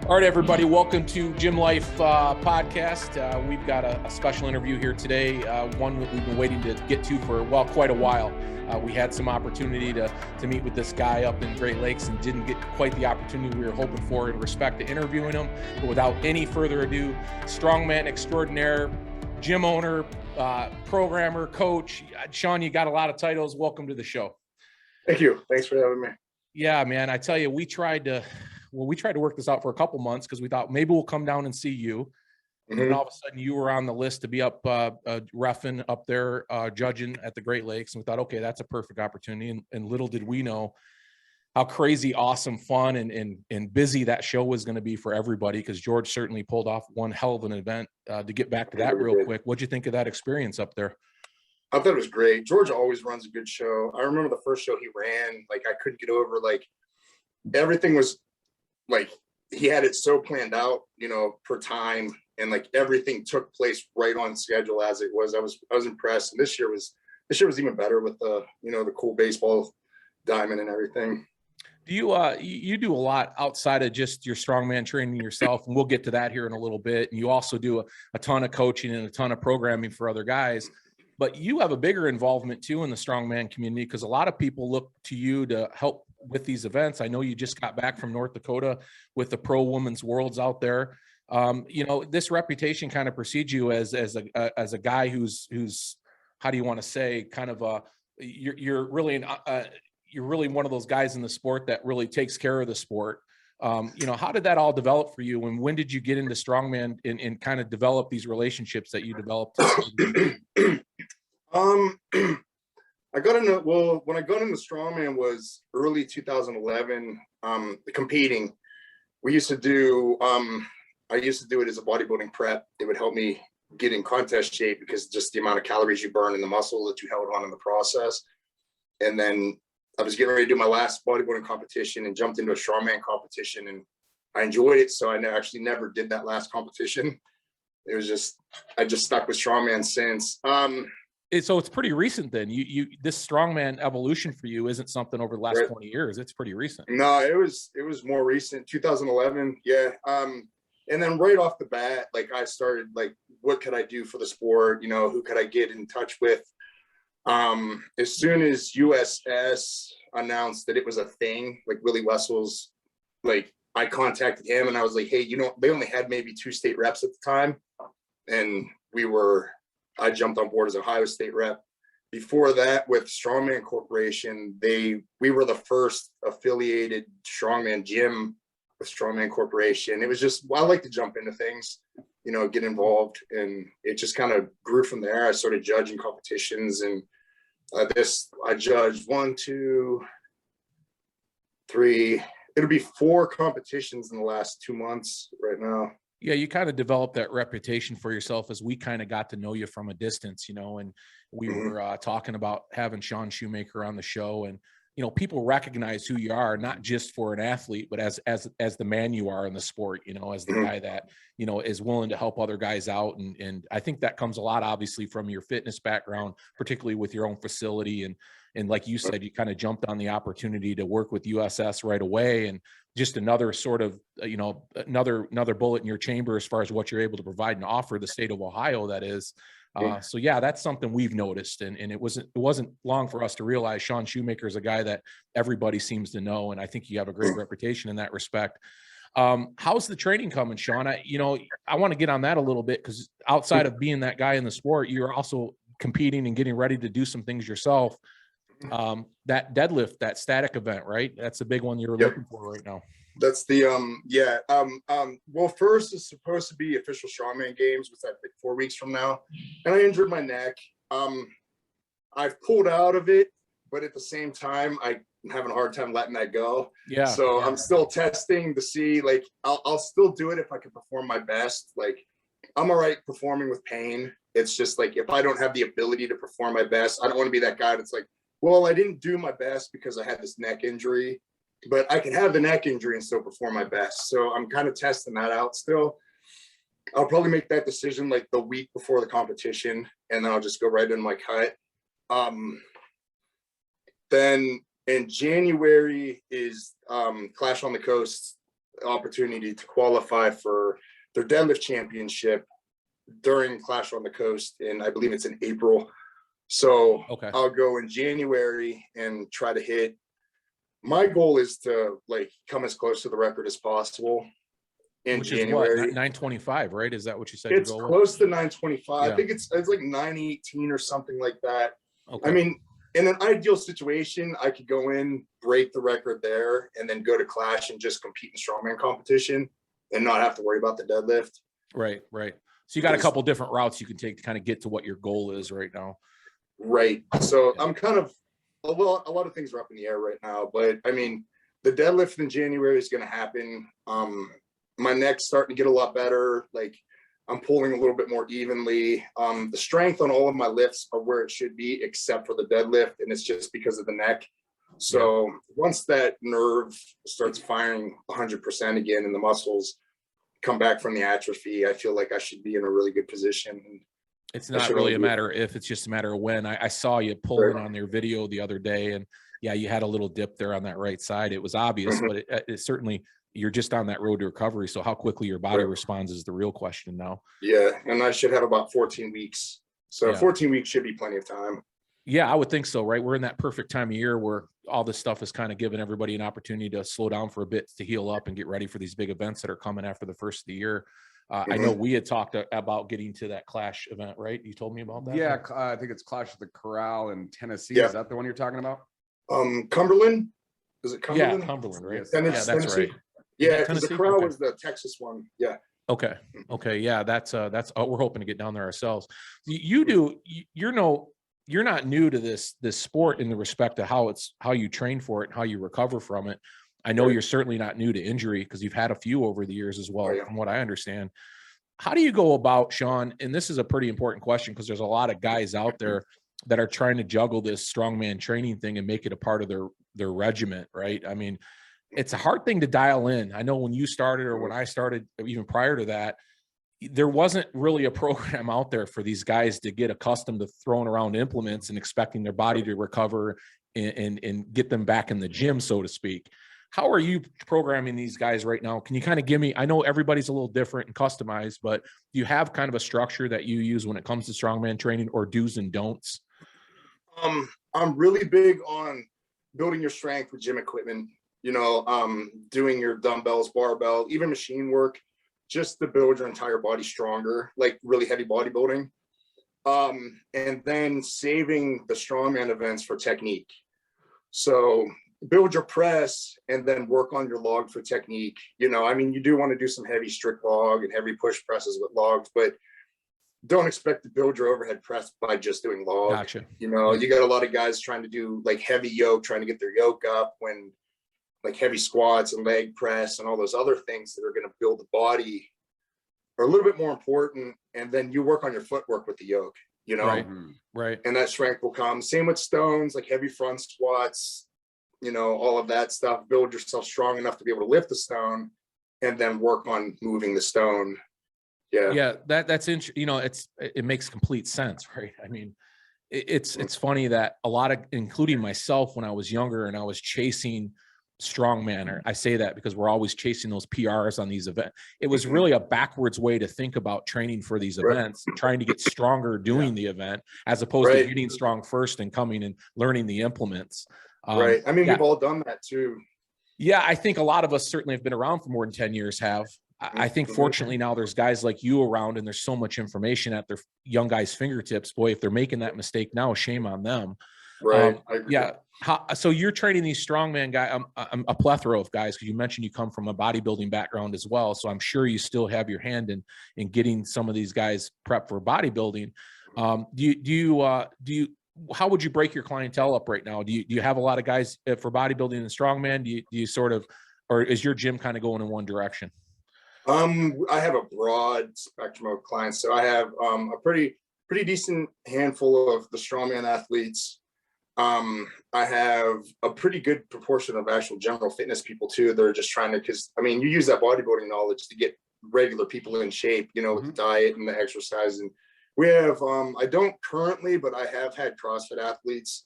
All right, everybody, welcome to Gym Life podcast. We've got a special interview here today, one that we've been waiting to get to for, quite a while. We had some opportunity to meet with this guy up in Great Lakes and didn't get quite the opportunity we were hoping for in respect to interviewing him. But without any further ado, strongman extraordinaire, gym owner, programmer, coach. Shawn, you got a lot of titles. Welcome to the show. Thank you. Thanks for having me. Yeah, man, I tell you, we tried to work this out for a couple months because we thought maybe we'll come down and see you. And then all of a sudden you were on the list to be up reffing up there, judging at the Great Lakes. And we thought, okay, that's a perfect opportunity. And little did we know how crazy, awesome, fun, and busy that show was going to be for everybody, because George certainly pulled off one hell of an event. To get back to that real quick, what'd you think of that experience up there? I thought it was great. George always runs a good show. I remember the first show he ran, like I couldn't get over, like everything was like he had it so planned out, per time, and like everything took place right on schedule as it was. I was impressed. And this year was even better with the the cool baseball diamond and everything. Do you do a lot outside of just your strongman training yourself, and we'll get to that here in a little bit. And you also do a ton of coaching and a ton of programming for other guys. But you have a bigger involvement too in the strongman community, because a lot of people look to you to help with these events. I know you just got back from North Dakota with the Pro Women's Worlds out there. This reputation kind of precedes you as a guy who's how do you want to say, kind of you're really one of those guys in the sport that really takes care of the sport. How did that all develop for you, and when did you get into strongman and kind of develop these relationships that you developed? When I got into strongman was early 2011. Competing, I used to do it as a bodybuilding prep. It would help me get in contest shape because just the amount of calories you burn in the muscle that you held on in the process. And then I was getting ready to do my last bodybuilding competition and jumped into a strongman competition, and I enjoyed it. So I actually never did that last competition. It was I just stuck with strongman since. So it's pretty recent then. This strongman evolution for you isn't something over the last 20 years. It's pretty recent. No, it was more recent, 2011. Yeah. And then right off the bat, like I started like, what could I do for the sport? Who could I get in touch with? As soon as USS announced that it was a thing, like Willie Wessel's, like I contacted him and I was like, hey, they only had maybe 2 state reps at the time. And I jumped on board as Ohio State rep. Before that, with Strongman Corporation, we were the first affiliated strongman gym with Strongman Corporation. It was just, I like to jump into things, get involved, and it just kind of grew from there. I started judging competitions, and I judged 1, 2, 3. It'll be 4 competitions in the last 2 months right now. Yeah, you kind of developed that reputation for yourself as we kind of got to know you from a distance, and we were talking about having Shawn Schumaker on the show, and people recognize who you are, not just for an athlete, but as the man you are in the sport, as the guy that is willing to help other guys out, and I think that comes a lot obviously from your fitness background, particularly with your own facility, and like you said, you kind of jumped on the opportunity to work with USS right away, and just another sort of, another bullet in your chamber as far as what you're able to provide and offer the state of Ohio, that is. So yeah, that's something we've noticed. And it wasn't long for us to realize Shawn Schumaker is a guy that everybody seems to know. And I think you have a great reputation in that respect. How's the training coming, Shawn? I want to get on that a little bit, because outside of being that guy in the sport, you're also competing and getting ready to do some things yourself. That deadlift, that static event, right? That's a big one you're looking for right now. That's the well, first it's supposed to be official strongman games, which I think 4 weeks from now, and I injured my neck. I've pulled out of it, but at the same time I'm having a hard time letting that go. I'm still testing to see, like I'll still do it if I can perform my best. Like I'm all right performing with pain. It's just like, if I don't have the ability to perform my best, I don't want to be that guy that's like, well, I didn't do my best because I had this neck injury, but I can have the neck injury and still perform my best. So I'm kind of testing that out still. I'll probably make that decision like the week before the competition, and then I'll just go right into my cut. Then in January is Clash on the Coast opportunity to qualify for their deadlift championship during Clash on the Coast, and I believe it's in April. So Okay. I'll go in January and try to hit. My goal is to like come as close to the record as possible in Which January. is what, 925, right? Is that what you said? It's close to 925. Yeah. I think it's like 918 or something like that. Okay. I mean, in an ideal situation, I could go in, break the record there, and then go to Clash and just compete in strongman competition and not have to worry about the deadlift. Right. So you got a couple different routes you can take to kind of get to what your goal is right now. Right. So I'm kind of, well, a lot of things are up in the air right now, but I mean, the deadlift in January is going to happen. My neck's starting to get a lot better. Like I'm pulling a little bit more evenly. The strength on all of my lifts are where it should be, except for the deadlift. And it's just because of the neck. So once that nerve starts firing 100% again and the muscles come back from the atrophy, I feel like I should be in a really good position. It's not really a matter if, it's just a matter of when. I saw you pulling on their video the other day, and yeah, you had a little dip there on that right side. It was obvious, but it certainly, you're just on that road to recovery. So how quickly your body responds is the real question now. Yeah. And I should have about 14 weeks. So 14 weeks should be plenty of time. Yeah, I would think so, right? We're in that perfect time of year where all this stuff is kind of giving everybody an opportunity to slow down for a bit, to heal up and get ready for these big events that are coming after the first of the year. I know we had talked about getting to that Clash event, right? You told me about that. Yeah, I think it's Clash at the Corral in Tennessee. Is that the one you're talking about? Cumberland. Is it Cumberland? Yeah, Cumberland, right? Tennessee, yeah, that's right. Yeah, because the Corral was the Texas one. Yeah. Okay. Yeah, that's we're hoping to get down there ourselves. You're not new to this sport in the respect to how you train for it and how you recover from it. I know you're certainly not new to injury because you've had a few over the years as well, from what I understand. How do you go about, Shawn? And this is a pretty important question because there's a lot of guys out there that are trying to juggle this strongman training thing and make it a part of their regiment, right? I mean, it's a hard thing to dial in. I know when you started or when I started, even prior to that, there wasn't really a program out there for these guys to get accustomed to throwing around implements and expecting their body to recover and get them back in the gym, so to speak. How are you programming these guys right now? Can you kind of give me, I know everybody's a little different and customized, but do you have kind of a structure that you use when it comes to strongman training, or do's and don'ts? I'm really big on building your strength with gym equipment, doing your dumbbells, barbell, even machine work, just to build your entire body stronger, like really heavy bodybuilding. And then saving the strongman events for technique. So build your press and then work on your log for technique. I mean, you do want to do some heavy strict log and heavy push presses with logs, but don't expect to build your overhead press by just doing log. Gotcha. You got a lot of guys trying to do like heavy yoke, trying to get their yoke up, when like heavy squats and leg press and all those other things that are going to build the body are a little bit more important. And then you work on your footwork with the yoke, Right. And that strength will come. Same with stones, like heavy front squats, all of that stuff. Build yourself strong enough to be able to lift the stone and then work on moving the stone. Yeah. That's interesting. It makes complete sense, right? I mean, it's funny that a lot of, including myself, when I was younger and I was chasing strongman, I say that because we're always chasing those PRs on these events. It was really a backwards way to think about training for these events, trying to get stronger doing the event, as opposed to getting strong first and coming and learning the implements. I mean, we've all done that too. Yeah, I think a lot of us certainly have been around for more than 10 years have. I think fortunately now there's guys like you around, and there's so much information at their young guys' fingertips. Boy, if they're making that mistake now, shame on them. Right. So you're training these strongman guys, a plethora of guys, because you mentioned you come from a bodybuilding background as well. So I'm sure you still have your hand in getting some of these guys prepped for bodybuilding. How would you break your clientele up right now? Do you have a lot of guys for bodybuilding and strongman? Do you sort of, or is your gym kind of going in one direction? I have a broad spectrum of clients. So I have a pretty decent handful of the strongman athletes. I have a pretty good proportion of actual general fitness people too. They're just trying to, because I mean, you use that bodybuilding knowledge to get regular people in shape, with the diet and the exercise. And we have, I don't currently, but I have had CrossFit athletes,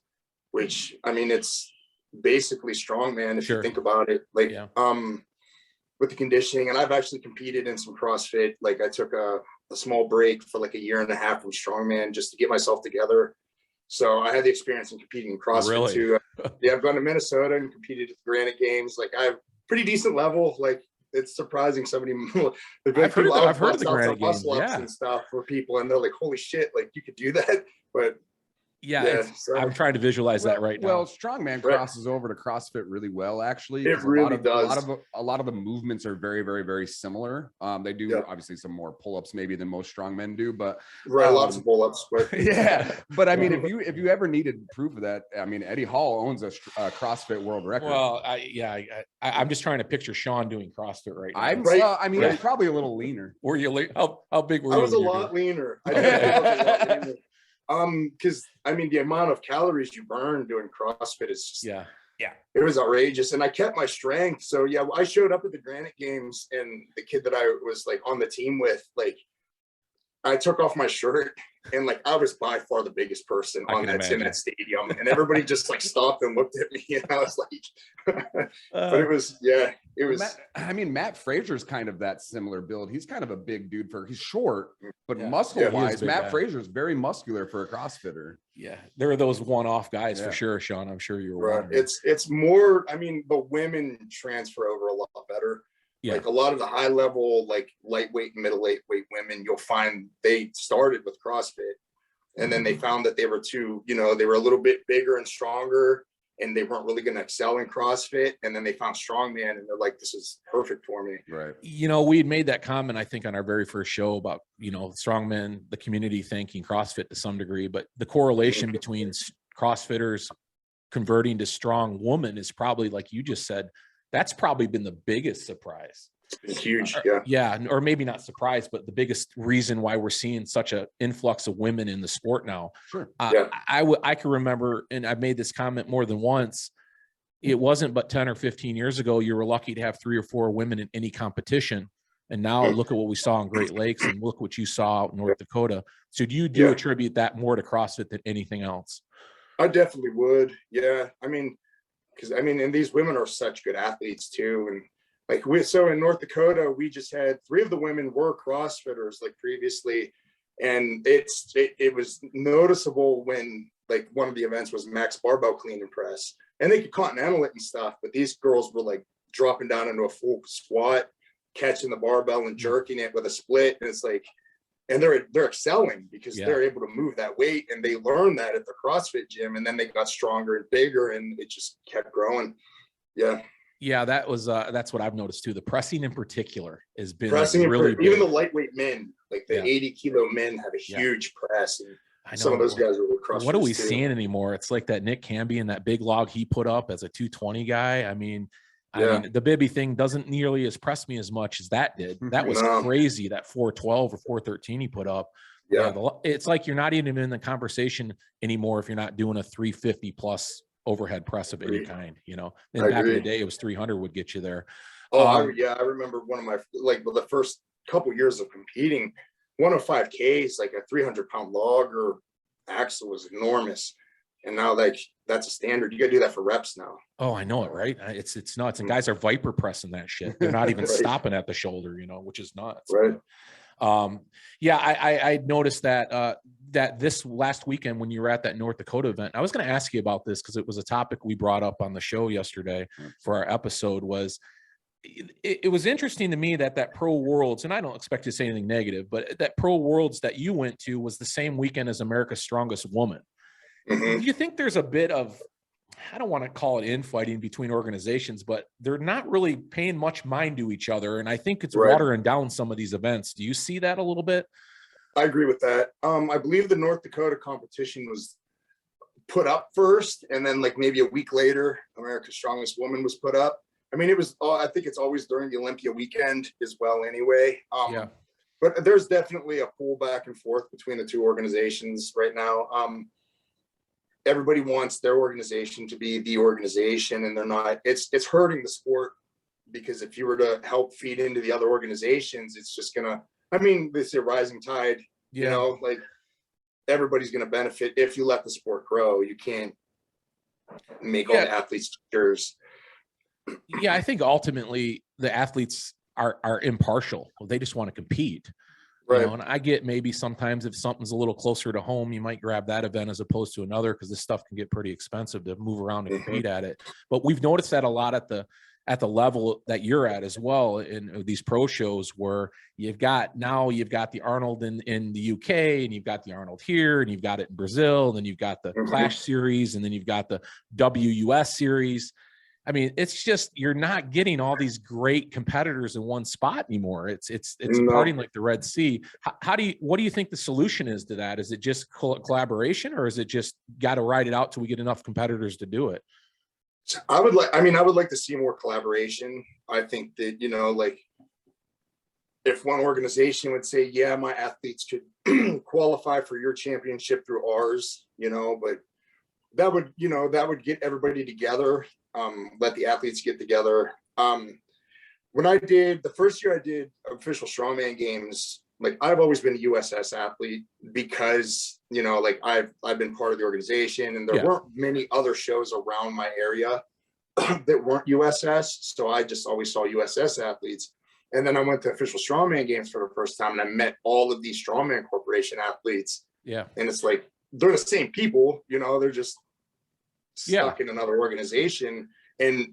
which I mean, it's basically strongman if you think about it. Like, with the conditioning. And I've actually competed in some CrossFit. Like I took a small break for like a year and a half from strongman just to get myself together. So I had the experience in competing in CrossFit too. Yeah, I've gone to Minnesota and competed at the Granite Games. Like I have pretty decent level. Like it's surprising somebody. I've heard of the Granite Games, and stuff for people, and they're like, "Holy shit! Like you could do that." But so. I'm trying to visualize that right now. Well, strongman crosses over to CrossFit really well, actually. It really does. A lot of the movements are very, very, very similar. They do obviously some more pull-ups maybe than most strongmen do, but lots of pull-ups. But but I mean, if you ever needed proof of that, I mean, Eddie Hall owns a CrossFit world record. Well, I'm just trying to picture Shawn doing CrossFit right now. I mean, he's probably a little leaner. Were you how big were you? I was a lot leaner. I was a lot leaner. Because I mean, the amount of calories you burn doing CrossFit is just, it was outrageous. And I kept my strength. So I showed up at the Granite Games, and the kid that I was like on the team with, like I took off my shirt, and like I was by far the biggest person in that stadium, and everybody just like stopped and looked at me, and I was like, but it was Matt Fraser's kind of that similar build. He's kind of a big dude he's short, but muscle wise, Matt Fraser is very muscular for a CrossFitter. Yeah, there are those one-off guys for sure, Shawn. I'm sure you were. It's more. I mean, the women transfer over a lot better. Yeah. Like a lot of the high level, like lightweight and middleweight women, you'll find they started with CrossFit, and then they found that they were they were a little bit bigger and stronger, and they weren't really going to excel in CrossFit. And then they found strongman, and they're like, this is perfect for me. Right. We had made that comment, I think, on our very first show about, strongman, the community thanking CrossFit to some degree, but the correlation between CrossFitters converting to strong woman is probably, like you just said, that's probably been the biggest surprise. It's huge. Or maybe not surprise, but the biggest reason why we're seeing such an influx of women in the sport now. Sure. I can remember, and I've made this comment more than once, it wasn't but 10 or 15 years ago, you were lucky to have 3 or 4 women in any competition. And now look at what we saw in Great Lakes, and look what you saw out in North Dakota. So do you attribute that more to CrossFit than anything else? I definitely would. Yeah. And these women are such good athletes too. And like so in North Dakota, we just had 3 of the women were CrossFitters like previously. And it was noticeable when like one of the events was max barbell clean and press, and they could continental it and stuff. But these girls were like dropping down into a full squat, catching the barbell and jerking it with a split. And it's like, and they're excelling because they're able to move that weight, and they learned that at the CrossFit gym, and then they got stronger and bigger, and it just kept growing. Yeah, that was that's what I've noticed too. The pressing in particular has been really big. Even the lightweight men, like the 80-kilo men, have a huge press. And I know. Some of those guys are CrossFit. What are we seeing anymore? It's like that Nick Camby and that big log he put up as a 220 guy. I mean, the Bibby thing doesn't nearly impress me as much as that did. That was crazy. That 412 or 413 he put up. It's like you're not even in the conversation anymore if you're not doing a 350 plus overhead press of any kind. And back in the day, it was 300 would get you there. I remember one of my the first couple years of competing, 105Ks, like a 300-pound log or axle was enormous. And now that's a standard. You got to do that for reps now. Oh, I know it, right? It's nuts. And guys are viper pressing that shit. They're not even stopping at the shoulder, which is nuts. Right. I noticed that that this last weekend when you were at that North Dakota event, I was going to ask you about this because it was a topic we brought up on the show yesterday for our episode. Was it was interesting to me that Pro Worlds, and I don't expect you to say anything negative, but that Pro Worlds that you went to was the same weekend as America's Strongest Woman. Do you think there's a bit of, I don't want to call it infighting between organizations, but they're not really paying much mind to each other. And I think it's watering down some of these events. Do you see that a little bit? I agree with that. I believe the North Dakota competition was put up first, and then like maybe a week later, America's Strongest Woman was put up. I mean, I think it's always during the Olympia weekend as well anyway. But there's definitely a pull back and forth between the two organizations right now. Everybody wants their organization to be the organization, and they're not. It's hurting the sport, because if you were to help feed into the other organizations, it's just gonna, they say rising tide, like everybody's gonna benefit if you let the sport grow. You can't make all the athletes cheers. Yeah, I think ultimately the athletes are impartial. They just want to compete. Right. You know, and I get maybe sometimes if something's a little closer to home, you might grab that event as opposed to another, because this stuff can get pretty expensive to move around and compete at it. But we've noticed that a lot at the level that you're at as well in these pro shows, where you've got the Arnold in the UK, and you've got the Arnold here, and you've got it in Brazil, and then you've got the Clash series, and then you've got the WUS series. I mean, it's just, you're not getting all these great competitors in one spot anymore. It's parting like the Red Sea. What do you think the solution is to that? Is it just collaboration, or is it just got to ride it out till we get enough competitors to do it? I would like to see more collaboration. I think that, you know, like if one organization would say, yeah, my athletes could qualify for your championship through ours, you know, but that would get everybody together. Let the athletes get together. When the first year I did official strongman games, like I've always been a USS athlete because, you know, like I've been part of the organization, and there weren't many other shows around my area that weren't USS. So I just always saw USS athletes. And then I went to official strongman games for the first time, and I met all of these Strongman Corporation athletes. Yeah. And it's like, they're the same people, you know, they're just stuck in another organization, and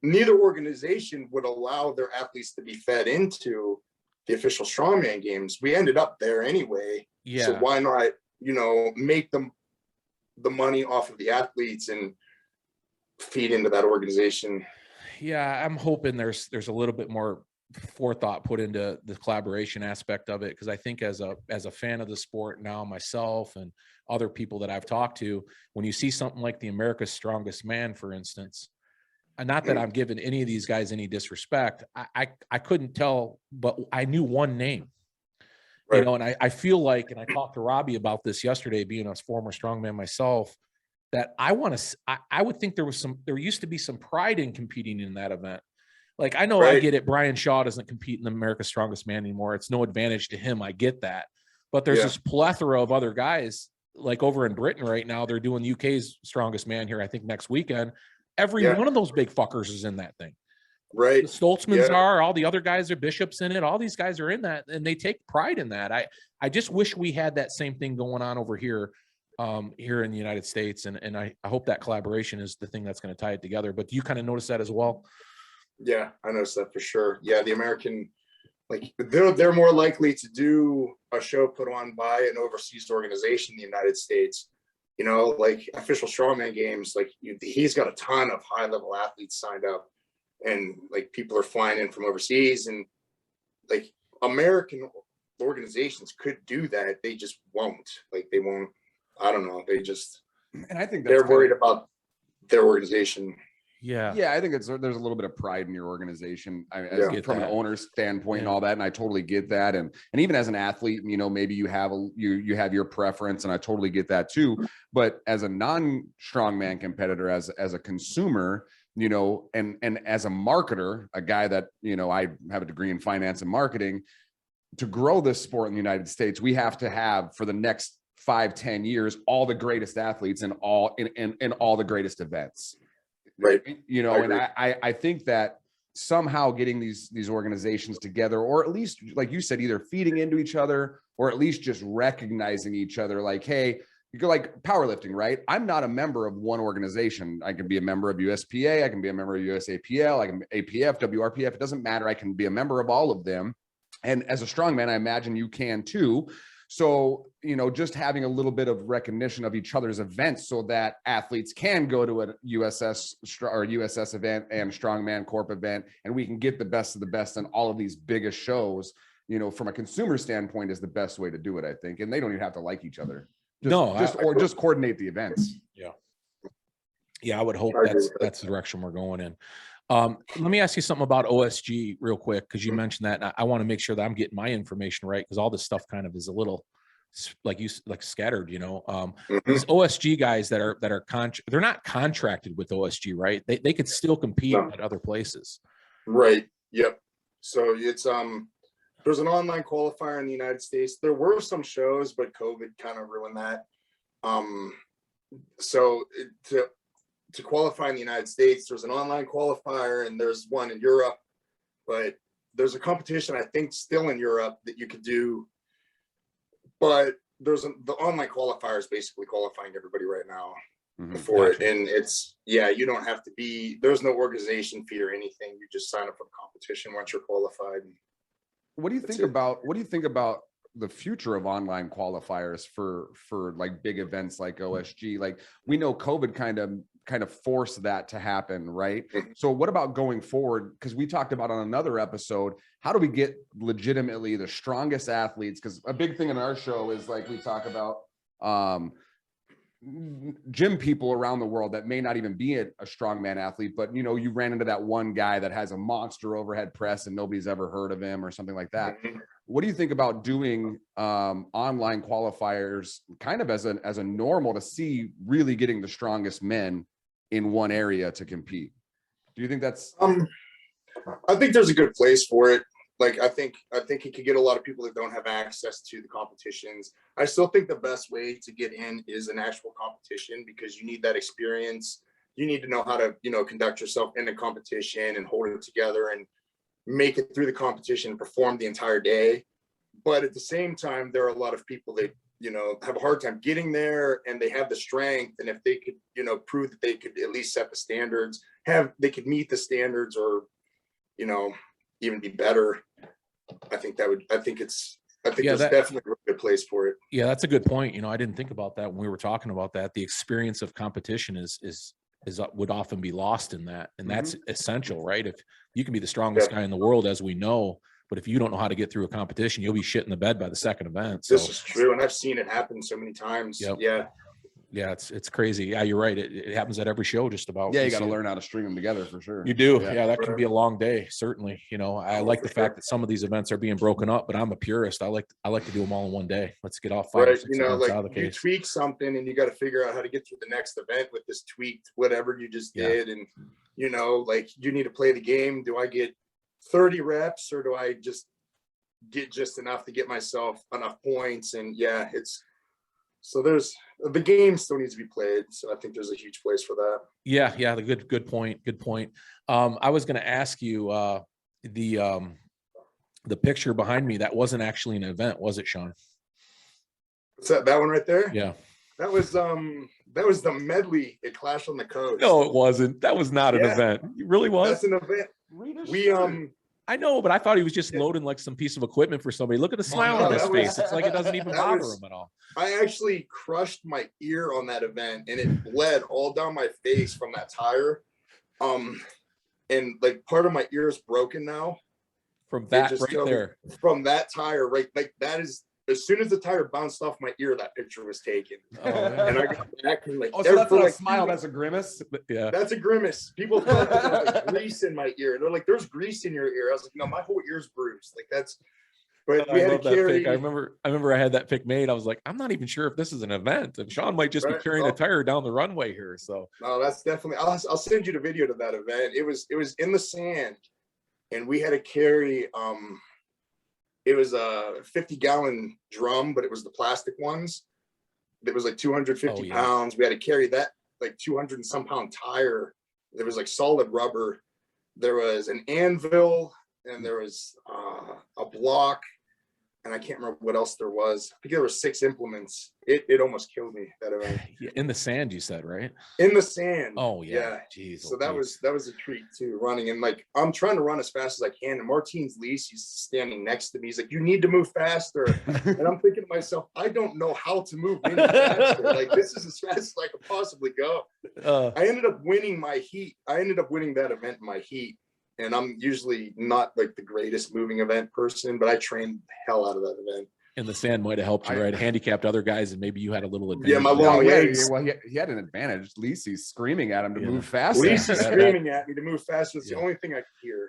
neither organization would allow their athletes to be fed into the official strongman games. We ended up there anyway. Yeah. So why not, you know, make them the money off of the athletes and feed into that organization? Yeah, I'm hoping there's a little bit more forethought put into the collaboration aspect of it, because I think as a fan of the sport now myself, and other people that I've talked to, when you see something like the America's Strongest Man, for instance, and not that I'm giving any of these guys any disrespect, I couldn't tell, but I knew one name. Right. You know, and I feel like, and I talked to Robbie about this yesterday, being a former strongman myself, that I would think there used to be some pride in competing in that event. Like, I know, I get it. Brian Shaw doesn't compete in the America's Strongest Man anymore. It's no advantage to him. I get that. But there's this plethora of other guys, like over in Britain right now, they're doing UK's Strongest Man here, I think next weekend. Every one of those big fuckers is in that thing. Right. The Stoltzmans are, all the other guys are Bishops in it. All these guys are in that, and they take pride in that. I just wish we had that same thing going on over here here in the United States. And I hope that collaboration is the thing that's going to tie it together. But do you kind of notice that as well? Yeah, I noticed that for sure. Yeah, the American, like they're more likely to do a show put on by an overseas organization in the United States. You know, like official strongman games, like he's got a ton of high level athletes signed up, and like people are flying in from overseas, and like American organizations could do that. They just won't. Like they won't. I don't know. They just, and I think they're worried about their organization. Yeah, I think there's a little bit of pride in your organization. From an owner's standpoint and all that, and I totally get that. And even as an athlete, you know, maybe you have your preference, and I totally get that too. But as a non-strongman competitor, as a consumer, you know, and as a marketer, a guy that, you know, I have a degree in finance and marketing. To grow this sport in the United States, we have to have, for the next 5-10 years, all the greatest athletes in all the greatest events. Right. You know, and I think that somehow getting these organizations together, or at least, like you said, either feeding into each other, or at least just recognizing each other, like, hey, you go, like powerlifting, right? I'm not a member of one organization. I can be a member of USPA, I can be a member of USAPL, I can APF, WRPF, it doesn't matter. I can be a member of all of them. And as a strongman, I imagine you can too. So, you know, just having a little bit of recognition of each other's events, so that athletes can go to a USS event and Strongman Corp event, and we can get the best of the best in all of these biggest shows, you know, from a consumer standpoint, is the best way to do it, I think. And they don't even have to like each other. Just coordinate the events. Yeah, I would hope that's the direction we're going in. Let me ask you something about OSG real quick, because you mentioned that, and I want to make sure that I'm getting my information right, because all this stuff kind of is a little like scattered, you know. These OSG guys that are they're not contracted with OSG, right? They could still compete at other places. Right. Yep. So it's there's an online qualifier in the United States. There were some shows, but COVID kind of ruined that. So to qualify in the United States, there's an online qualifier, and there's one in Europe. but there's a competition, I think, still in Europe that you could do, but the online qualifier is basically qualifying everybody right now for it. And it's, you don't have to there's no organization fee or anything. You just sign up for the competition once you're qualified. What do you think about the future of online qualifiers for like big events like OSG? Like, we know COVID kind of forced that to happen, right? So what about going forward? Because we talked about on another episode, how do we get legitimately the strongest athletes? Because a big thing in our show is, like, we talk about gym people around the world that may not even be a strongman athlete, but you ran into that one guy that has a monster overhead press and nobody's ever heard of him or something like that. What do you think about doing online qualifiers kind of as a normal to see really getting the strongest men in one area to compete? Do you think that's I think there's a good place for it. Like, I think it could get a lot of people that don't have access to the competitions. I still think the best way to get in is an actual competition, because you need that experience. You need to know how to, conduct yourself in a competition and hold it together and make it through the competition and perform the entire day. But at the same time, there are a lot of people that, have a hard time getting there, and they have the strength. And if they could, prove that they could at least set the standards, they could meet the standards, or, even be better. I think there's definitely a good place for it. Yeah, that's a good point. I didn't think about that when we were talking about that. The experience of competition would often be lost in that. And that's essential, right? If you can be the strongest guy in the world, as we know, but if you don't know how to get through a competition, you'll be shit in the bed by the second event. So this is true. And I've seen it happen so many times. Yeah, it's crazy. Yeah, you're right. It happens at every show just about. Yeah, you got to learn how to string them together for sure. You do. Yeah, that can be a long day. Certainly. I like the fact that some of these events are being broken up, but I'm a purist. I like to do them all in one day. Let's get all 5 or 6 events out of the case. You tweak something and you got to figure out how to get through the next event with this tweaked whatever you just did. And you need to play the game. Do I get 30 reps, or do I just get just enough to get myself enough points? And so the game still needs to be played. So I think there's a huge place for that. Yeah. Good point. I was going to ask you, the picture behind me, that wasn't actually an event, was it, Shawn? What's that one right there? Yeah. That was the medley at Clash on the Coast. No, it wasn't. That was not an event. It really was. That's an event. I know, but I thought he was just loading like some piece of equipment for somebody. Look at the smile on his face. It's like it doesn't even bother him at all. I actually crushed my ear on that event, and it bled all down my face from that tire. And like part of my ear is broken now. From that right there. From that tire, right? Like that is, as soon as the tire bounced off my ear, that picture was taken. And I got back and so that's not a smile, that's a grimace. Yeah, that's a grimace. People thought there was like grease in my ear. They're like, "There's grease in your ear." I was like, "No, my whole ear's bruised." Like that's. But we had to carry. I remember I had that pic made. I was like, I'm not even sure if this is an event, and Shawn might just be carrying a tire down the runway here. So no, that's definitely. I'll send you the video to that event. It was in the sand, and we had to carry. It was a 50-gallon drum, but it was the plastic ones. It was like 250 pounds. We had to carry that like 200 and some pound tire. There was like solid rubber. There was an anvil, and there was a block, and I can't remember what else there was. I think there were 6 implements. It almost killed me, that event. In the sand, you said, right? In the sand. Oh yeah. Jeez. So that was a treat too, running. And like I'm trying to run as fast as I can. And Martine's lease, he's standing next to me. He's like, "You need to move faster." And I'm thinking to myself, I don't know how to move any faster. Like this is as fast as I could possibly go. I ended up winning my heat. I ended up winning that event in my heat. And I'm usually not like the greatest moving event person, but I trained the hell out of that event. And the sand might have helped you, right? Handicapped other guys, and maybe you had a little advantage. Yeah, my long legs. Well, he had an advantage. Lisi's screaming at him to move faster. Lisi's screaming at me to move faster. It's the only thing I could hear.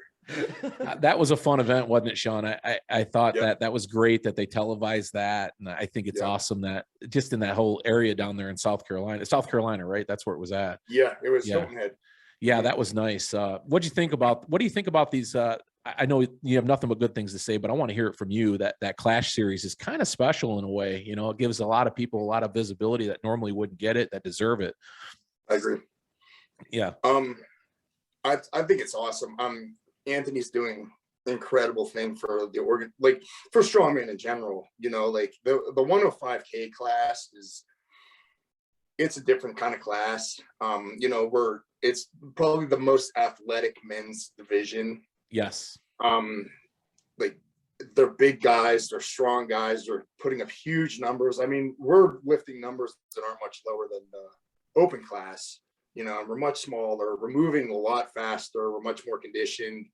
That was a fun event, wasn't it, Shawn? I thought that was great that they televised that. And I think it's awesome that just in that whole area down there in South Carolina, right? That's where it was at. Yeah, it was Hilton Head. Yeah, that was nice. What do you think about these? I know you have nothing but good things to say, but I want to hear it from you. That Clash series is kind of special in a way. It gives a lot of people a lot of visibility that normally wouldn't get it, that deserve it. I agree. Yeah. I think it's awesome. Anthony's doing incredible thing for the organ, like for strongman in general. You know, like the 105K class it's a different kind of class. You know, it's probably the most athletic men's division. Yes. Like they're big guys, they're strong guys, they're putting up huge numbers. I mean, we're lifting numbers that aren't much lower than the open class. You know, we're much smaller, we're moving a lot faster, we're much more conditioned.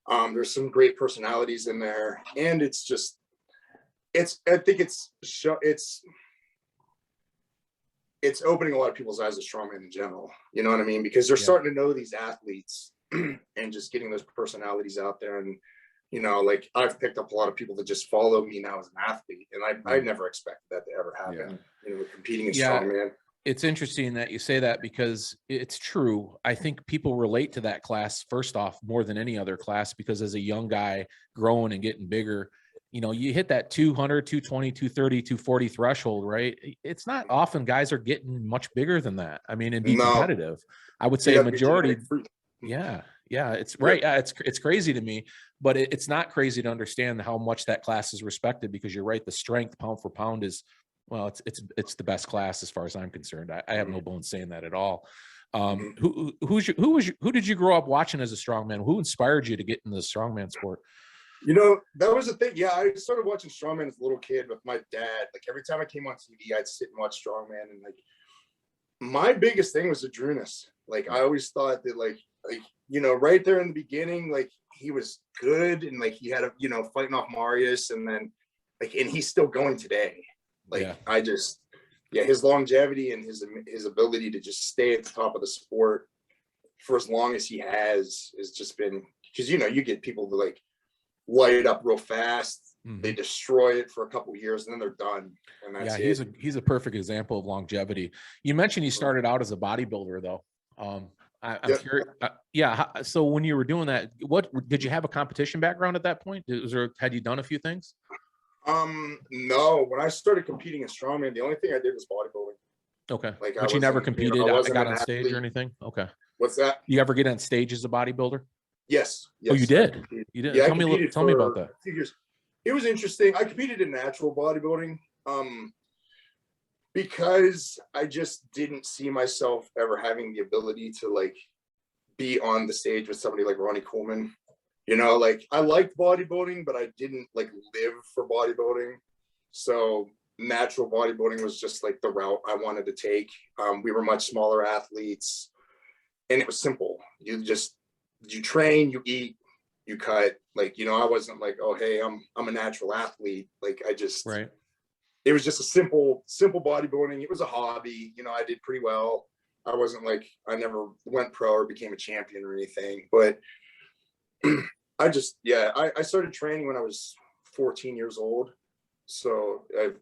There's some great personalities in there, and I think it's opening a lot of people's eyes to strongman in general. You know what I mean? Because they're starting to know these athletes and just getting those personalities out there. And, you know, like I've picked up a lot of people that just follow me now as an athlete. And I never expected that to ever happen, you know, competing in strongman. It's interesting that you say that because it's true. I think people relate to that class first off more than any other class, because as a young guy growing and getting bigger, you know, you hit that 200, 220, 230, 240 threshold, right? It's not often guys are getting much bigger than that. I mean, and be competitive. I would say a majority. Yeah. It's right. Yeah, it's crazy to me, but it's not crazy to understand how much that class is respected, because you're right. The strength pound for pound is, well, it's the best class as far as I'm concerned. I have no bones saying that at all. Who did you grow up watching as a strongman? Who inspired you to get into the strongman sport? You know, that was the thing. Yeah, I started watching strongman as a little kid with my dad. Like every time I came on TV, I'd sit and watch strongman. And like my biggest thing was the Drunus. Like I always thought that like, you know, right there in the beginning, like he was good. And like he had you know, fighting off Marius, and then like, and he's still going today. Like his longevity and his ability to just stay at the top of the sport for as long as he has just been, because, you know, you get people to like light it up real fast. They destroy it for a couple of years and then they're done. And that's he's a perfect example of longevity. You mentioned he started out as a bodybuilder though. I'm curious. So when you were doing that, what did you have a competition background at that point? Had you done a few things? No, when I started competing in strongman, the only thing I did was bodybuilding. Okay. Like, but you never competed, you know, got on stage or anything? Okay. What's that? You ever get on stage as a bodybuilder? Yes. Oh, you did? You did? Yeah, tell me about that. It was interesting. I competed in natural bodybuilding because I just didn't see myself ever having the ability to like be on the stage with somebody like Ronnie Coleman. You know, like I liked bodybuilding, but I didn't like live for bodybuilding. So natural bodybuilding was just like the route I wanted to take. We were much smaller athletes, and it was simple. You train, you eat, you cut. Like, you know, I wasn't like, oh, hey, I'm a natural athlete. Like it was just a simple bodybuilding. It was a hobby. You know, I did pretty well. I wasn't like, I never went pro or became a champion or anything, but I started training when I was 14 years old. So it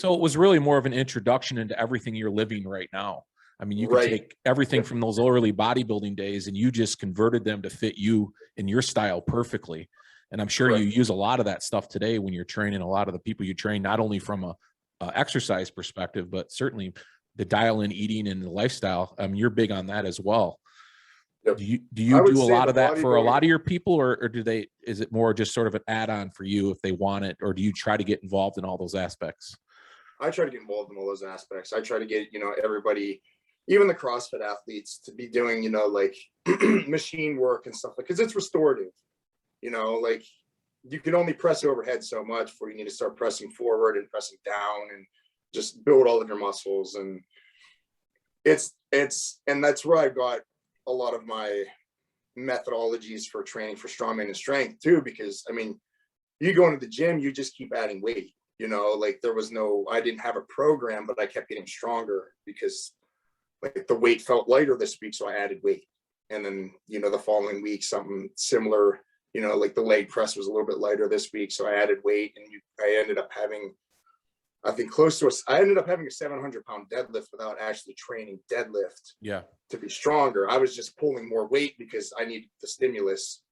was really more of an introduction into everything you're living right now. I mean, you can take everything from those early bodybuilding days and you just converted them to fit you and your style perfectly. And I'm sure you use a lot of that stuff today when you're training a lot of the people you train, not only from a exercise perspective, but certainly the dial in eating and the lifestyle. I mean, you're big on that as well. Yep. Do you do a lot of that for a lot of your people, or is it more just sort of an add-on for you if they want it, or do you try to get involved in all those aspects? I try to get involved in all those aspects. I try to get, you know, everybody, even the CrossFit athletes, to be doing, you know, like machine work and stuff, like, because it's restorative. You know, like you can only press overhead so much before you need to start pressing forward and pressing down and just build all of your muscles. And and that's where I got a lot of my methodologies for training for strongman and strength too, because I mean, you go into the gym, you just keep adding weight, you know, like I didn't have a program, but I kept getting stronger because like the weight felt lighter this week. So I added weight. And then, you know, the following week, something similar, you know, like the leg press was a little bit lighter this week. So I added weight, and I ended up having, I think I ended up having a 700-pound deadlift without actually training deadlift to be stronger. I was just pulling more weight because I needed the stimulus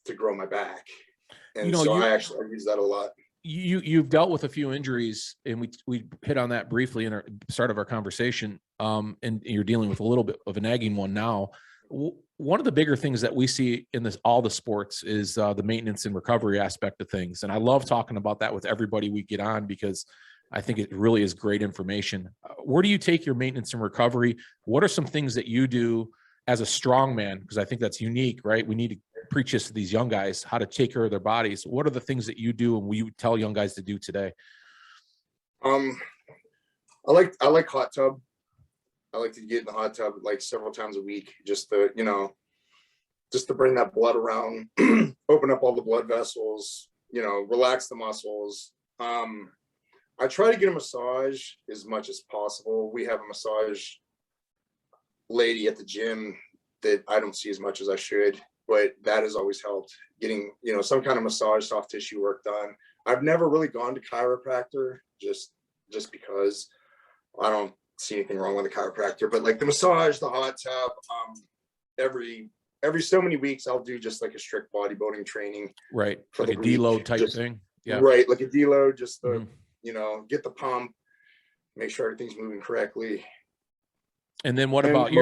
to grow my back. And, you know, I use that a lot. You've dealt with a few injuries, and we hit on that briefly in our start of our conversation. And you're dealing with a little bit of a nagging one now. one of the bigger things that we see in all the sports is the maintenance and recovery aspect of things. And I love talking about that with everybody we get on, because I think it really is great information. Where do you take your maintenance and recovery? What are some things that you do as a strongman? Because I think that's unique, right? We need to preach this to these young guys, how to take care of their bodies. What are the things that you do and we tell young guys to do today? I like hot tub. I like to get in the hot tub like several times a week, just to, just to bring that blood around, open up all the blood vessels, relax the muscles. I try to get a massage as much as possible. We have a massage lady at the gym that I don't see as much as I should, but that has always helped getting, some kind of massage, soft tissue work done. I've never really gone to chiropractor just because I don't see anything wrong with a chiropractor, but like the massage, the hot tub, every so many weeks I'll do just like a strict bodybuilding training. Right. Like a deload type thing. Yeah. Right. Like a deload, just to, get the pump, make sure everything's moving correctly. And then what about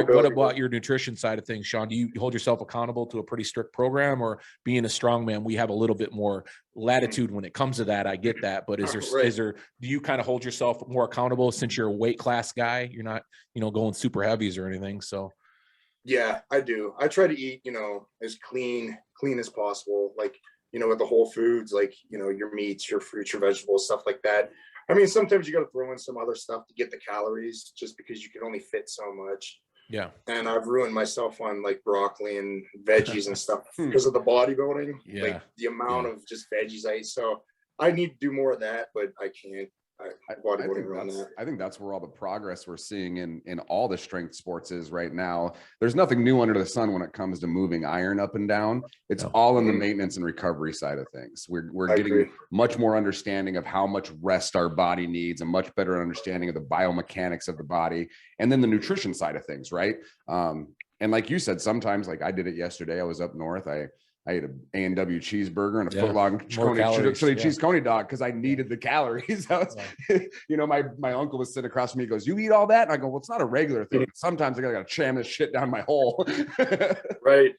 your nutrition side of things, Shawn? Do you hold yourself accountable to a pretty strict program, or being a strongman, we have a little bit more latitude when it comes to that? I get that, but is there, do you kind of hold yourself more accountable since you're a weight class guy? You're not, going super heavies or anything. So. Yeah, I do. I try to eat, as clean as possible. Like, with the whole foods, like, your meats, your fruits, your vegetables, stuff like that. I mean, sometimes you got to throw in some other stuff to get the calories, just because you can only fit so much. Yeah. And I've ruined myself on like broccoli and veggies and stuff because of the bodybuilding. Yeah. Like the amount of just veggies I eat. So I need to do more of that, but I can't. I think that's where all the progress we're seeing in all the strength sports is right now. There's nothing new under the sun when it comes to moving iron up and down. It's all in the maintenance and recovery side of things. We're getting much more understanding of how much rest our body needs, a much better understanding of the biomechanics of the body, and then the nutrition side of things, right? And like you said, sometimes, like I did it yesterday, I was up north. I ate an A&W cheeseburger and a foot-long chili cheese coney dog because I needed the calories. My uncle was sitting across from me. He goes, "You eat all that?" And I go, "Well, it's not a regular thing. Sometimes I gotta jam this shit down my hole." Right.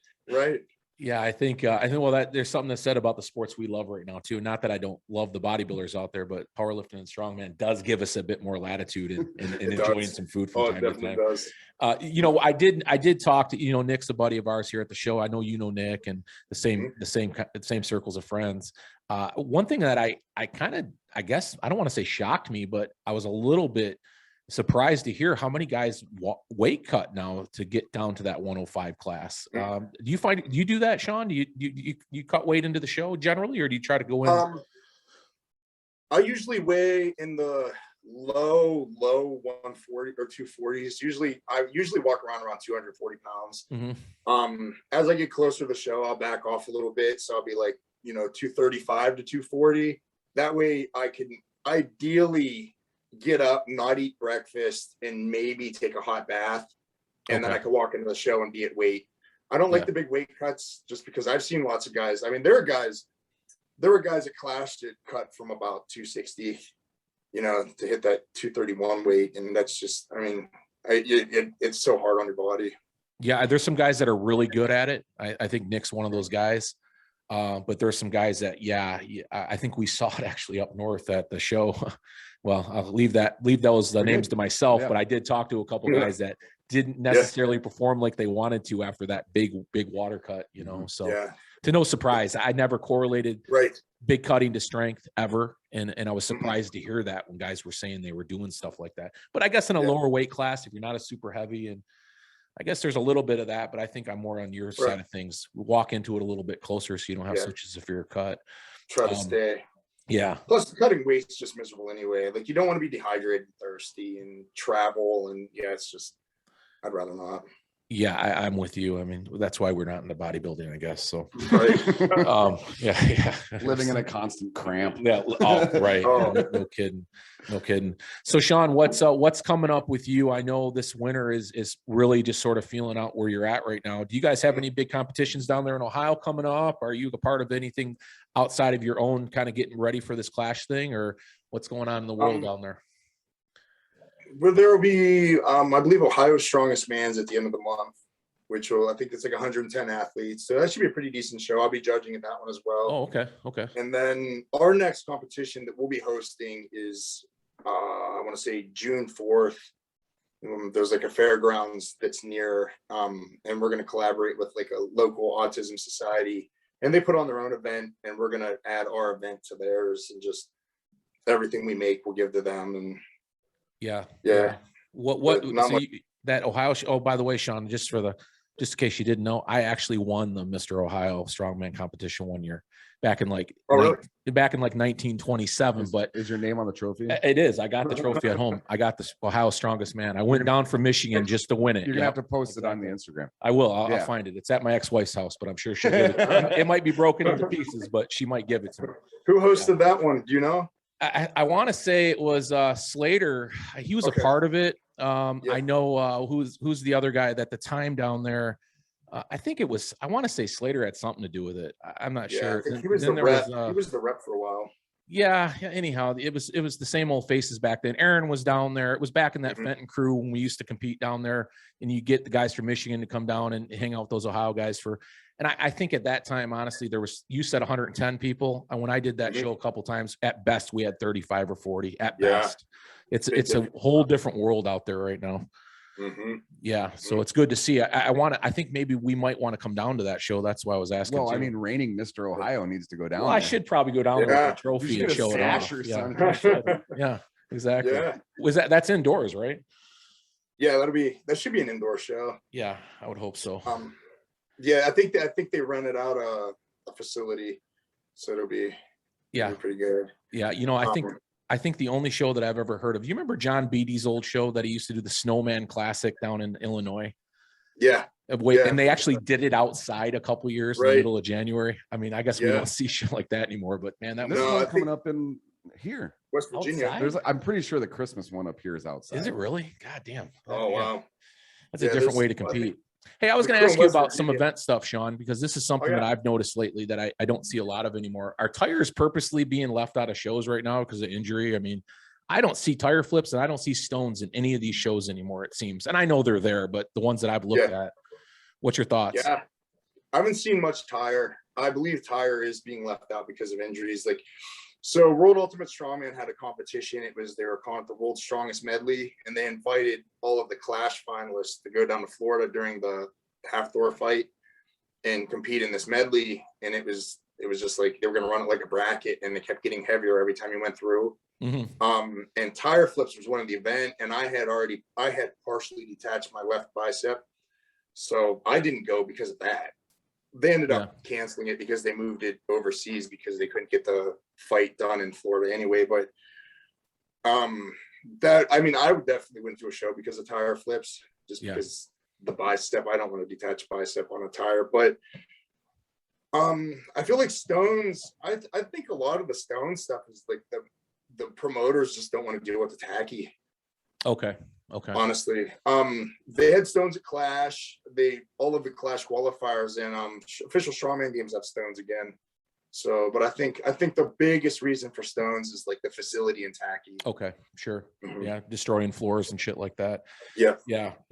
Yeah, I think there's something that's said about the sports we love right now too. Not that I don't love the bodybuilders out there, but powerlifting and strongman does give us a bit more latitude in enjoying some food from time to time. Does. I did talk to, Nick's a buddy of ours here at the show. I know Nick, and the same circles of friends. One thing that I guess I don't want to say shocked me, but I was a little bit surprised to hear how many guys weight cut now to get down to that 105 class. Do you do that, Shawn? Do you cut weight into the show generally, or do you try to go in? I usually weigh in the low 140 or 240s. I usually walk around 240 pounds. As I get closer to the show, I'll back off a little bit. So I'll be like, 235 to 240. That way I can ideally get up, not eat breakfast, and maybe take a hot bath, and then I can walk into the show and be at weight. I don't like the big weight cuts, just because I've seen lots of guys. I mean, there were guys at Clash that cut from about 260, to hit that 231 weight, and that's just, I mean, it's so hard on your body. Yeah, there's some guys that are really good at it. I think Nick's one of those guys. But there's some guys that, I think we saw it actually up north at the show. Well, I'll leave those names to myself, but I did talk to a couple guys that didn't necessarily perform like they wanted to after that big water cut, so to no surprise, I never correlated big cutting to strength ever. And I was surprised to hear that when guys were saying they were doing stuff like that. But I guess in a lower weight class, if you're not a super heavy, and I guess there's a little bit of that, but I think I'm more on your side of things. Walk into it a little bit closer so you don't have such a severe cut. Try to stay. Yeah. Plus, the cutting weight's just miserable anyway. Like, you don't want to be dehydrated and thirsty and travel. And it's just, I'd rather not. Yeah, I'm with you. I mean, that's why we're not into bodybuilding, I guess. So, living in a constant cramp. Yeah. Oh, right. No kidding. So, Shawn, what's coming up with you? I know this winter is really just sort of feeling out where you're at right now. Do you guys have any big competitions down there in Ohio coming up? Are you a part of anything outside of your own kind of getting ready for this Clash thing, or what's going on in the world down there? Well, there will be, I believe, Ohio's Strongest Man's at the end of the month. which will, I think it's like 110 athletes. So that should be a pretty decent show. I'll be judging at that one as well. Oh, okay. Okay. And then our next competition that we'll be hosting is, I want to say June 4th. There's like a fairgrounds that's near, and we're going to collaborate with like a local autism society, and they put on their own event, and we're going to add our event to theirs, and just everything we make we'll give to them. And yeah. What so that Ohio oh, by the way, Shawn, just in case you didn't know, I actually won the Mr. Ohio Strongman competition one year back in like 1927. But is your name on the trophy? It is. I got the trophy at home. I got the Ohio Strongest Man. I went down from Michigan just to win it. You're gonna have to post it on the Instagram. I will. I'll find it. It's at my ex-wife's house, but I'm sure she'll give it. It might be broken into pieces, but she might give it to me. Who hosted that one? Do you know? I want to say it was Slater. He was a part of it. I know who's the other guy at the time down there. I think it was, I want to say Slater had something to do with it. I'm not sure. I think he was the rep. He was the rep for a while. Yeah. Anyhow, it was the same old faces back then. Aaron was down there. It was back in that Fenton crew when we used to compete down there, and you get the guys from Michigan to come down and hang out with those Ohio guys and I think at that time, honestly, you said 110 people. And when I did that show a couple times, at best, we had 35 or 40 at best. It's a whole different world out there right now. Yeah. So it's good to see. I think maybe we might want to come down to that show. That's why I was asking. Well, I mean, reigning Mr. Ohio needs to go down. Well, I should probably go down with the trophy and show it off. Yeah, exactly. Yeah. That's indoors, right? Yeah, that should be an indoor show. Yeah, I would hope so. Yeah, I think they rented out a facility, so it'll be pretty good. Yeah, I think the only show that I've ever heard of, you remember John Beatty's old show that he used to do, the Snowman Classic down in Illinois? Yeah. And they actually did it outside a couple years in the middle of January. I mean, I guess we don't see shit like that anymore, but man, that was coming up in here. West Virginia. I'm pretty sure the Christmas one up here is outside. Is it really? God damn. Oh, wow. That's a different way to compete. Hey, I was going to ask you about some event stuff, Shawn, because this is something that I've noticed lately that I don't see a lot of anymore. Are tires purposely being left out of shows right now because of injury? I mean, I don't see tire flips and I don't see stones in any of these shows anymore, it seems. And I know they're there, but the ones that I've looked at, what's your thoughts? Yeah, I haven't seen much tire. I believe tire is being left out because of injuries. So World Ultimate Strongman had a competition. They were calling it the World's Strongest Medley, and they invited all of the Clash finalists to go down to Florida during the Half Thor fight and compete in this medley. And it was just like they were going to run it like a bracket, and it kept getting heavier every time you went through. And tire flips was one of the event, and I had partially detached my left bicep, so I didn't go because of that. They ended up canceling it because they moved it overseas because they couldn't get the fight done in Florida anyway. But I would definitely went to a show because of tire flips, just because the bicep, I don't want to detach bicep on a tire. But I feel like stones, I think a lot of the stone stuff is like the promoters just don't want to deal with the tacky. Okay. Honestly, they had stones at Clash. All of the Clash qualifiers and official Strongman games have stones again. So, but I think the biggest reason for stones is like the facility and tacky. Okay, sure. Yeah, destroying floors and shit like that. Yeah.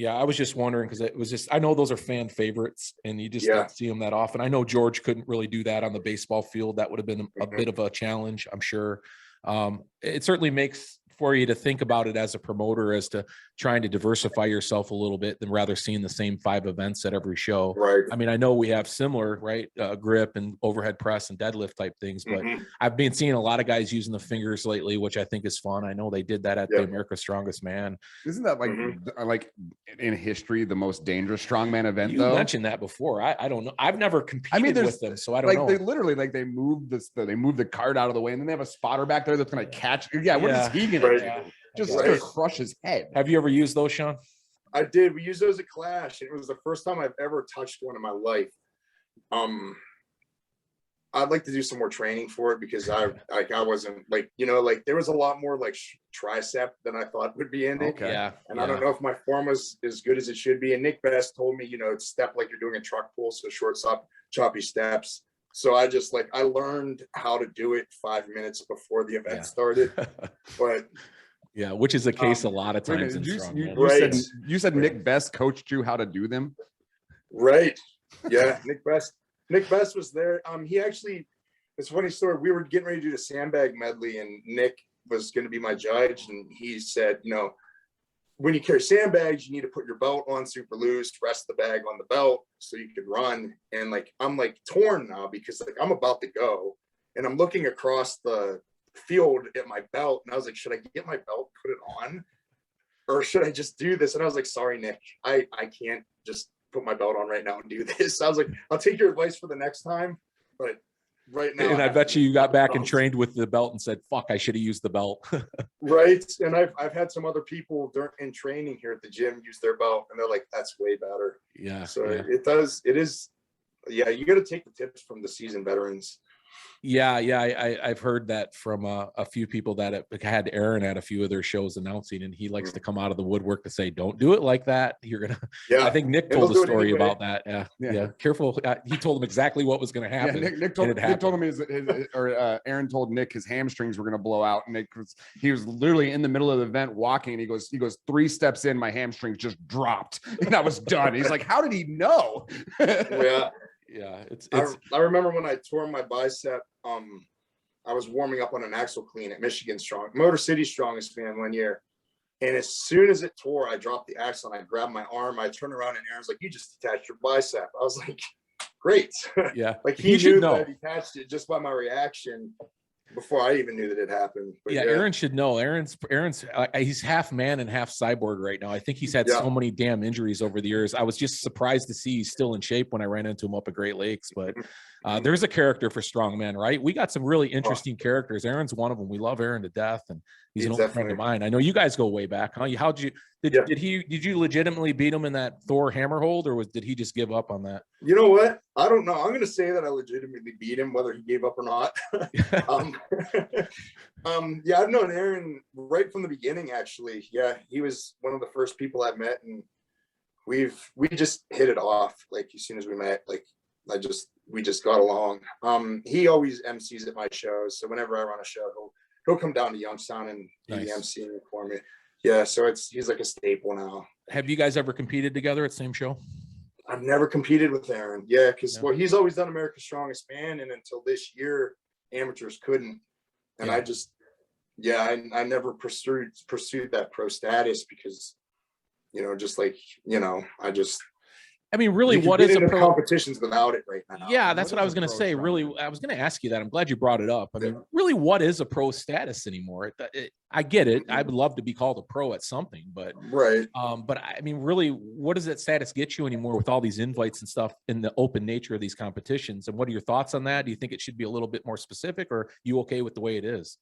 I was just wondering because it was just, I know those are fan favorites and you just don't see them that often. I know George couldn't really do that on the baseball field. That would have been a bit of a challenge, I'm sure. It certainly makes for you to think about it as a promoter as to trying to diversify yourself a little bit than rather seeing the same 5 events at every show. Right. I mean, I know we have similar, grip and overhead press and deadlift type things, but I've been seeing a lot of guys using the fingers lately, which I think is fun. I know they did that at the America's Strongest Man. Isn't that like in history, the most dangerous strongman event? You mentioned that before. I don't know. I've never competed with them, so I don't know. They literally they moved the cart out of the way, and then they have a spotter back there that's going to catch. Yeah. What is he going to do? Just going to crush his head. Have you ever used those, Shawn? I did. We used those at Clash, and it was the first time I've ever touched one in my life. I'd like to do some more training for it because I wasn't there was a lot more tricep than I thought would be in it. Okay. Yeah. And I don't know if my form was as good as it should be. And Nick Best told me, step like you're doing a truck pull, so short, choppy steps. So I just I learned how to do it 5 minutes before the event started. But yeah, which is the case a lot of times in strongman. You said Nick Best coached you how to do them? Right. Yeah. Nick Best was there. He actually, it's a funny story. We were getting ready to do the sandbag medley, and Nick was going to be my judge. And he said, when you carry sandbags, you need to put your belt on super loose, rest the bag on the belt so you could run. And like, I'm like torn now because like I'm about to go and I'm looking across the field at my belt. And I was like, should I get my belt, put it on, or should I just do this? And I was like, sorry, Nick, I can't just put my belt on right now and do this. I was like, I'll take your advice for the next time, but right now. And I bet you got back and trained with the belt and said, fuck, I should have used the belt. Right. And I've had some other people in training here at the gym use their belt, and they're like, that's way better. Yeah. So it is. Yeah. You got to take the tips from the seasoned veterans. Yeah. I've heard that from a few people that had Aaron at a few of their shows announcing, and he likes to come out of the woodwork to say, don't do it like that. You're going to, I think Nick told a story about that. Yeah. Careful. He told him exactly what was going to happen. Nick told him Aaron told Nick his hamstrings were going to blow out. And he was literally in the middle of the event walking, and he goes 3 steps in, my hamstrings just dropped and I was done. He's like, how did he know? Yeah. Yeah, I remember when I tore my bicep. I was warming up on an axle clean at Michigan Motor City Strongest Man one year, and as soon as it tore, I dropped the axle and I grabbed my arm. I turned around and Aaron's like, "You just detached your bicep." I was like, "Great!" Yeah, like he knew that I detached it just by my reaction before I even knew that it happened. But yeah, Aaron should know. Aaron's he's half man and half cyborg right now. I think he's had so many damn injuries over the years. I was just surprised to see he's still in shape when I ran into him up at Great Lakes. But there's a character for strongman, right? We got some really interesting characters. Aaron's one of them. We love Aaron to death, and he's an old friend of mine. I know you guys go way back, huh? Did you legitimately beat him in that Thor hammer hold, or did he just give up on that? You know what? I don't know. I'm going to say that I legitimately beat him, whether he gave up or not. Yeah, I've known Aaron right from the beginning, actually. Yeah, he was one of the first people I met, and we just hit it off. Like as soon as we met, like we just got along. He always MCs at my shows, so whenever I run a show, he'll come down to Youngstown and be the MC for me. Yeah, so he's like a staple now. Have you guys ever competed together at the same show? I've never competed with Aaron. Yeah, because he's always done America's Strongest Man, and until this year, amateurs couldn't. And I just, I never pursued that pro status because, I mean, really, what is a pro competitions without it right now? Yeah, that's what I was going to say. Really, I was going to ask you that. I'm glad you brought it up. I mean, really, what is a pro status anymore? I get it. I would love to be called a pro at something, but but I mean, really, what does that status get you anymore with all these invites and stuff in the open nature of these competitions? And what are your thoughts on that? Do you think it should be a little bit more specific, or are you okay with the way it is?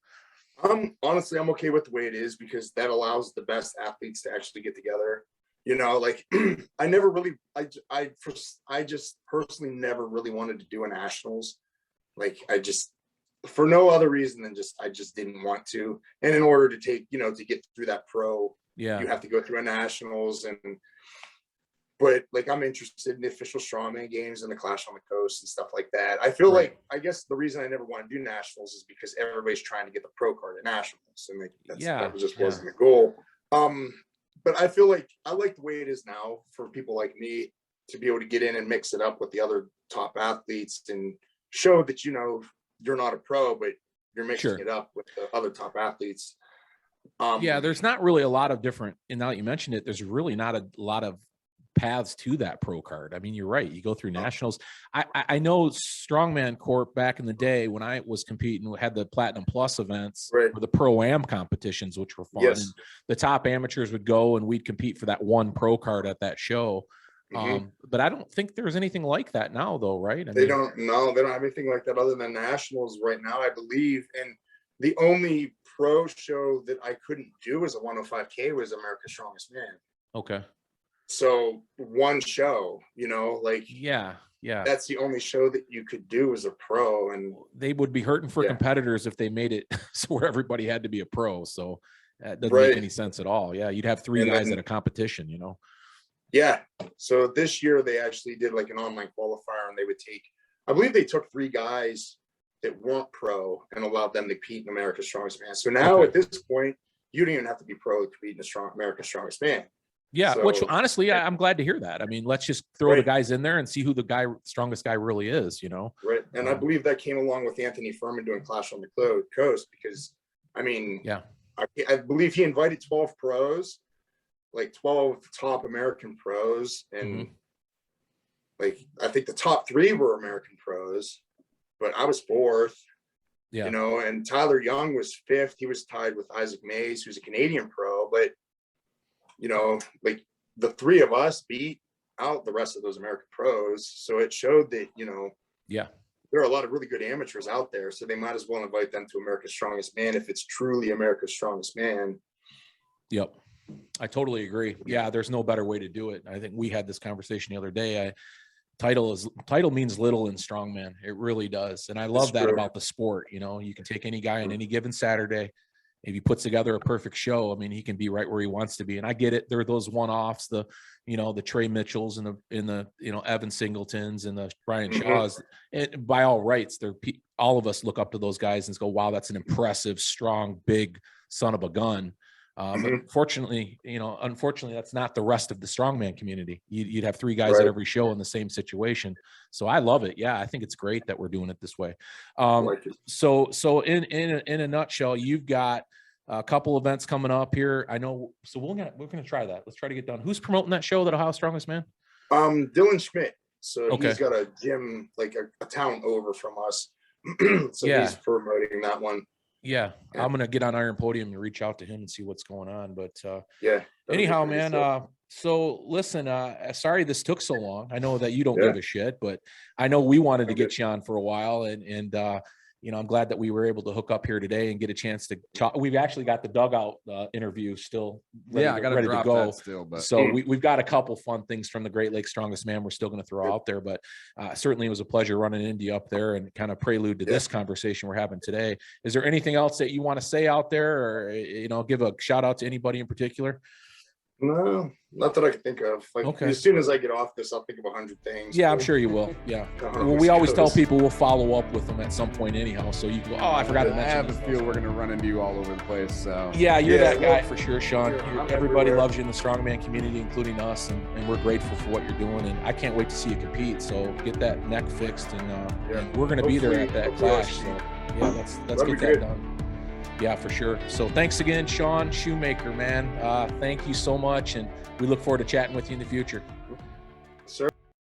Honestly, I'm okay with the way it is because that allows the best athletes to actually get together. Like I never really, I just personally never really wanted to do a nationals. Like for no other reason than I just didn't want to. And in order to to get through that pro, you have to go through a nationals. But like, I'm interested in the official strongman games and the Clash on the Coast and stuff like that. I feel like, I guess the reason I never want to do nationals is because everybody's trying to get the pro card at nationals. And that just wasn't the goal. But I feel like I like the way it is now for people like me to be able to get in and mix it up with the other top athletes and show that, you're not a pro, but you're mixing it up with the other top athletes. There's not really a lot of different, and now that you mentioned it, there's really not a lot of paths to that pro card. I mean, you're right. You go through nationals. I know Strongman Corp back in the day when I was competing, we had the Platinum Plus events or the Pro-Am competitions, which were fun. And the top amateurs would go and we'd compete for that one pro card at that show. But I don't think there's anything like that now though, right? They don't have anything like that other than nationals right now, I believe. And the only pro show that I couldn't do as a 105K was America's Strongest Man. Okay. So one show, that's the only show that you could do as a pro, and they would be hurting for competitors if they made it so where everybody had to be a pro. So that doesn't make any sense at all. Yeah, you'd have three guys at a competition, Yeah. So this year they actually did like an online qualifier, and they would I believe they took 3 guys that weren't pro and allowed them to compete in America's Strongest Man. So now at this point, you don't even have to be pro to compete in America's Strongest Man. Yeah, So, which honestly, I'm glad to hear that. I mean, let's just throw the guys in there and see who the strongest guy really is, Right. And I believe that came along with Anthony Furman doing Clash on the Coast, because I mean, I believe he invited 12 pros, like 12 top American pros. And like, I think the top 3 were American pros, but I was 4th, and Tyler Young was 5th. He was tied with Isaac Mays, who's a Canadian pro, but like the 3 of us beat out the rest of those American pros. So it showed that, there are a lot of really good amateurs out there. So they might as well invite them to America's Strongest Man if it's truly America's Strongest Man. Yep. I totally agree. Yeah, there's no better way to do it. I think we had this conversation the other day. Title means little in strongman. It really does. And I love that about the sport. You can take any guy on any given Saturday. If he puts together a perfect show, I mean, he can be right where he wants to be. And I get it. There are those one-offs, the Trey Mitchells and the Evan Singletons and the Brian Shaws. And by all rights, all of us look up to those guys and go, wow, that's an impressive, strong, big son of a gun. But unfortunately, that's not the rest of the strongman community. You'd have 3 guys at every show in the same situation. So I love it. Yeah, I think it's great that we're doing it this way. So in a nutshell, you've got a couple events coming up here. I know. So we're gonna try that. Let's try to get done. Who's promoting that show, that Ohio Strongest Man? Dylan Schmidt. So he's got a gym like a town over from us. So he's promoting that one. Yeah, I'm going to get on Iron Podium and reach out to him and see what's going on. But anyhow, man, so listen, sorry this took so long. I know that you don't give a shit, but I know we wanted to get you on for a while. And I'm glad that we were able to hook up here today and get a chance to talk. We've actually got the dugout interview still ready to go. So we've got a couple fun things from the Great Lakes Strongest Man we're still going to throw out there. But certainly it was a pleasure running into you up there and kind of prelude to this conversation we're having today. Is there anything else that you want to say out there, or give a shout out to anybody in particular? No, not that I can think of. As soon as I get off this, I'll think of 100 things. Yeah, I'm sure you will. Yeah. Well, we always tell people we'll follow up with them at some point anyhow. So you go, I forgot to mention. I have a feel we're going to run into you all over the place. So yeah, you're that guy for sure, Shawn. Everybody loves you in the strongman community, including us, and we're grateful for what you're doing. And I can't wait to see you compete. So get that neck fixed, and we're going to be there at that clash. So yeah, let's get that done. Yeah, for sure. So thanks again, Shawn Schumaker, man. Thank you so much. And we look forward to chatting with you in the future.